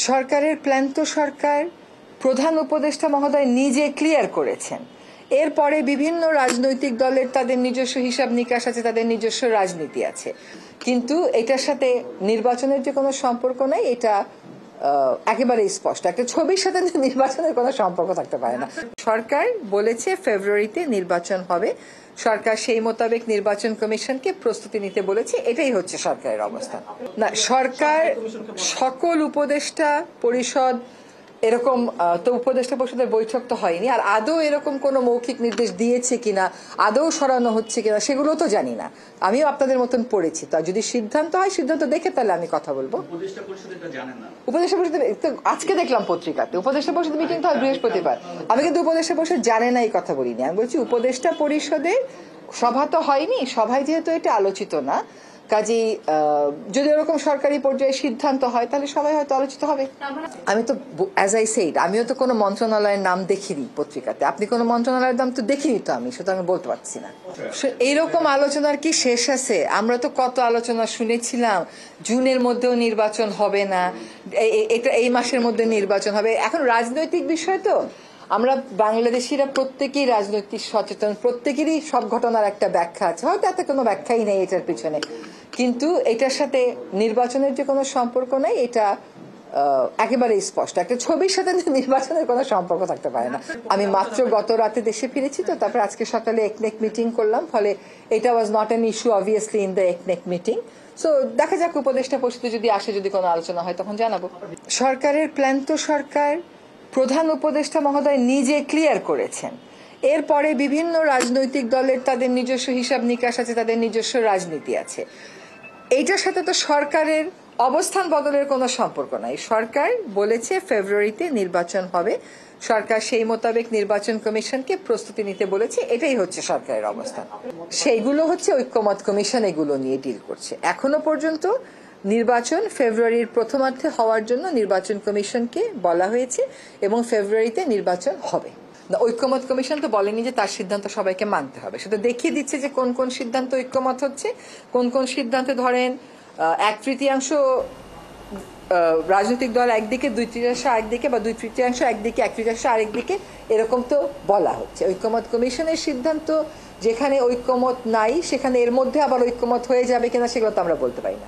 সরকারের প্ল্যান তো সরকার প্রধান উপদেষ্টা মহোদয় নিজে ক্লিয়ার করেছেন। এরপরে বিভিন্ন রাজনৈতিক দলের তাদের নিজস্ব হিসাব নিকাশ আছে, তাদের নিজস্ব রাজনীতি আছে, কিন্তু এটার সাথে নির্বাচনের যে কোনো সম্পর্ক নাই, এটা একেবারেই স্পষ্ট। একটা ছবির সাথে নির্বাচনের কোনো সম্পর্ক থাকতে পারে না। সরকার বলেছে ফেব্রুয়ারিতে নির্বাচন হবে, সরকার সেই মোতাবেক নির্বাচন কমিশনকে প্রস্তুতি নিতে বলেছে, এটাই হচ্ছে সরকারের অবস্থান। না, সরকার সকল উপদেষ্টা পরিষদ এরকম তো উপদেষ্টা পরিষদের বৈঠক তো হয়নি, আর আদৌ এরকম কোনো মৌখিক নির্দেশ দিয়েছে কিনা, আদৌ সরানো হচ্ছে কিনা, সেগুলো তো জানি না। আমিও আপনাদের মতন পড়েছি, তা যদি সিদ্ধান্ত হয় সিদ্ধান্ত দেখে তাহলে আমি কথা বলবো। উপদেষ্টা পরিষদ আজকে দেখলাম পত্রিকাতে উপদেষ্টা পরিষদ মিটিং তো হয় বৃহস্পতিবার। আমি কিন্তু উপদেষ্টা পরিষদ জানে না এই কথা বলিনি, আমি বলছি উপদেষ্টা পরিষদে সভা তো হয়নি, সভায় যেহেতু এটা আলোচিত না, কাজেই যদি এরকম সরকারি পর্যায়ে সিদ্ধান্ত হয় তাহলে সবাই হয়তো আলোচিত হবে। আমি তো অ্যাজ আই সেড, আমিও তো কোনো মন্ত্রণালয়ের নাম দেখিনি পত্রিকাতে, আপনি কোনো মন্ত্রণালয়ের নাম তো দেখিনি, তো আমি সেটা আমি বলতে পারছি না। এইরকম আলোচনার কি শেষ আছে? আমরা তো কত আলোচনা শুনেছিলাম, জুনের মধ্যেও নির্বাচন হবে না, এটা এই মাসের মধ্যে নির্বাচন হবে। এখন রাজনৈতিক বিষয় তো, আমরা বাংলাদেশিরা প্রত্যেকেই রাজনৈতিক সচেতন, প্রত্যেকেরই সব ঘটনার একটা ব্যাখ্যা আছে, হয়তো এত কোনো ব্যাখ্যাই নেই এটার পিছনে, কিন্তু এটার সাথে নির্বাচনের যে কোনো সম্পর্ক নেই, এটা একেবারেই স্পষ্ট। একটা ছবির সাথে নির্বাচনের কোনো সম্পর্ক থাকতে পারে না। আমি মাত্র গত রাতে দেশে ফিরেছি, তো তারপর আজকে সকালে একনেক মিটিং করলাম, ফলে এটা was not an issue obviously in the একনেক মিটিং। সো দেখা যাক উপদেষ্টা পরিষদে যদি আসে, যদি কোনো আলোচনা হয় তখন জানাবো। সরকারের প্ল্যান তো সরকার প্রধান উপদেষ্টা মহোদয় নিজে ক্লিয়ার করেছেন। এরপরে বিভিন্ন রাজনৈতিক দলের তাদের নিজস্ব হিসাব নিকাশ আছে, তাদের নিজস্ব রাজনীতি আছে। এইটার সাথে তো সরকারের অবস্থান বদলের কোনো সম্পর্ক নাই। সরকার বলেছে ফেব্রুয়ারিতে নির্বাচন হবে, সরকার সেই মোতাবেক নির্বাচন কমিশনকে প্রস্তুতি নিতে বলেছে, এটাই হচ্ছে সরকারের অবস্থান। সেইগুলো হচ্ছে ঐক্যমত কমিশন এগুলো নিয়ে ডিল করছে। এখনো পর্যন্ত নির্বাচন ফেব্রুয়ারির প্রথমার্ধে হওয়ার জন্য নির্বাচন কমিশনকে বলা হয়েছে, এবং ফেব্রুয়ারিতে নির্বাচন হবে। ঐক্যমত কমিশন তো বলেনি যে তার সিদ্ধান্ত সবাইকে মানতে হবে, সেটা দেখিয়ে দিচ্ছে যে কোন কোন সিদ্ধান্ত ঐক্যমত হচ্ছে, কোন কোন সিদ্ধান্তে ধরেন 1/3 রাজনৈতিক দল একদিকে, 2/3 একদিকে, বা 2/3 একদিকে, 1/3 আরেকদিকে, এরকম তো বলা হচ্ছে। ঐক্যমত কমিশনের সিদ্ধান্ত যেখানে ঐক্যমত নাই, সেখানে এর মধ্যে আবার ঐক্যমত হয়ে যাবে কিনা সেগুলো তো আমরা বলতে পারি না।